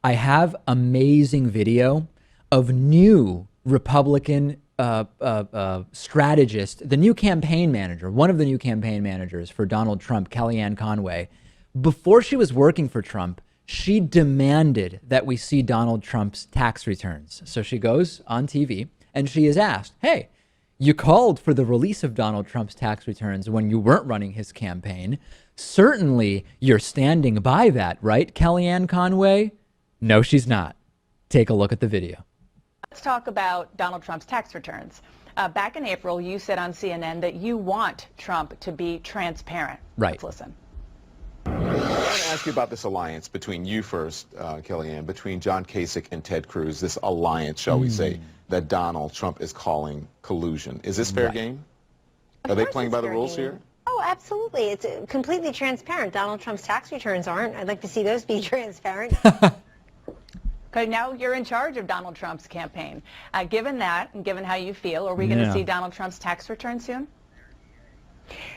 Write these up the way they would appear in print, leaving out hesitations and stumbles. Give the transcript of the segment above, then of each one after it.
I have amazing video of new Republican strategist, the new campaign manager, one of the new campaign managers for Donald Trump, Kellyanne Conway. Before she was working for Trump, she demanded that we see Donald Trump's tax returns. So she goes on TV and she is asked, hey, you called for the release of Donald Trump's tax returns when you weren't running his campaign. Certainly you're standing by that, right, Kellyanne Conway? No, she's not. Take a look at the video. Let's talk about Donald Trump's tax returns. Back in April, you said on CNN that you want Trump to be transparent. Right. Let's listen. I want to ask you about this alliance between you first, Kellyanne, between John Kasich and Ted Cruz, this alliance, shall we say, that Donald Trump is calling collusion. Is this fair game? Are they playing by the rules here? Oh, absolutely. It's completely transparent. Donald Trump's tax returns aren't. I'd like to see those be transparent. Okay, now you're in charge of Donald Trump's campaign. Given that, and given how you feel, are we going to see Donald Trump's tax return soon?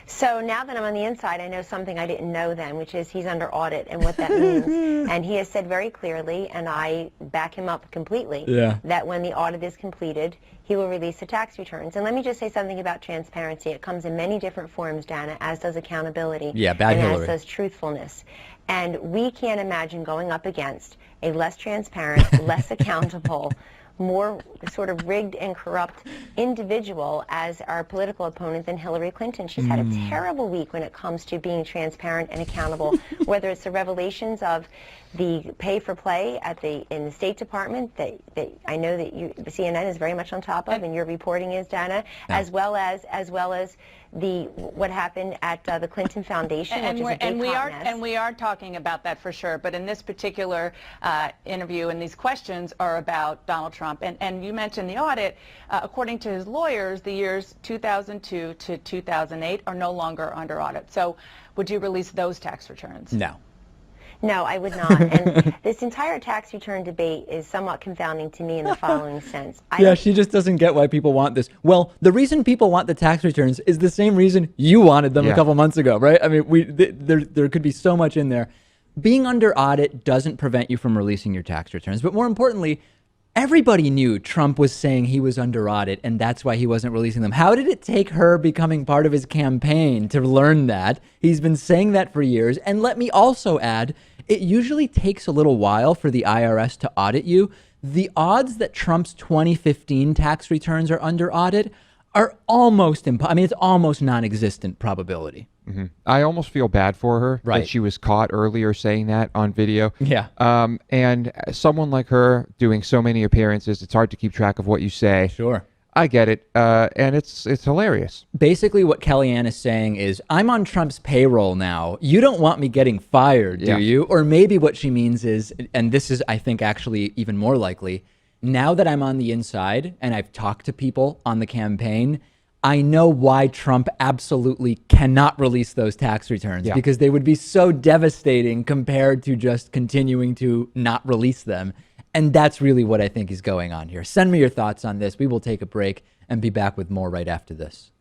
So now that I'm on the inside, I know something I didn't know then, which is he's under audit and what that means. And he has said very clearly, and I back him up completely, that when the audit is completed, he will release the tax returns. And let me just say something about transparency. It comes in many different forms, Dana, as does accountability, and as does truthfulness. And we can't imagine going up against a less transparent, less accountable, more sort of rigged and corrupt individual as our political opponent than Hillary Clinton. She's had a terrible week when it comes to being transparent and accountable, whether it's the revelations of the pay for play in the State Department that I know that CNN is very much on top of, and your reporting is, Dana, as well as what happened at the Clinton Foundation, which is a big hot mess. And we are talking about that for sure. But in this particular interview, and these questions are about Donald Trump. And you mentioned the audit. According to his lawyers, the years 2002 to 2008 are no longer under audit. So would you release those tax returns? No. No, I would not. And this entire tax return debate is somewhat confounding to me in the following sense. She just doesn't get why people want this. Well, the reason people want the tax returns is the same reason you wanted them a couple months ago, right? I mean, there could be so much in there. Being under audit doesn't prevent you from releasing your tax returns. But more importantly, everybody knew Trump was saying he was under audit, and that's why he wasn't releasing them. How did it take her becoming part of his campaign to learn that? He's been saying that for years. And let me also add, it usually takes a little while for the IRS to audit you. The odds that Trump's 2015 tax returns are under audit are almost it's almost non-existent probability. I almost feel bad for her that she was caught earlier saying that on video. And someone like her doing so many appearances, it's hard to keep track of what you say. Sure. I get it. And it's hilarious. Basically, what Kellyanne is saying is, I'm on Trump's payroll now. You don't want me getting fired, do you? Or maybe what she means is, and this is, I think, actually even more likely, now that I'm on the inside and I've talked to people on the campaign, I know why Trump absolutely cannot release those tax returns, because they would be so devastating compared to just continuing to not release them. And that's really what I think is going on here. Send me your thoughts on this. We will take a break and be back with more right after this.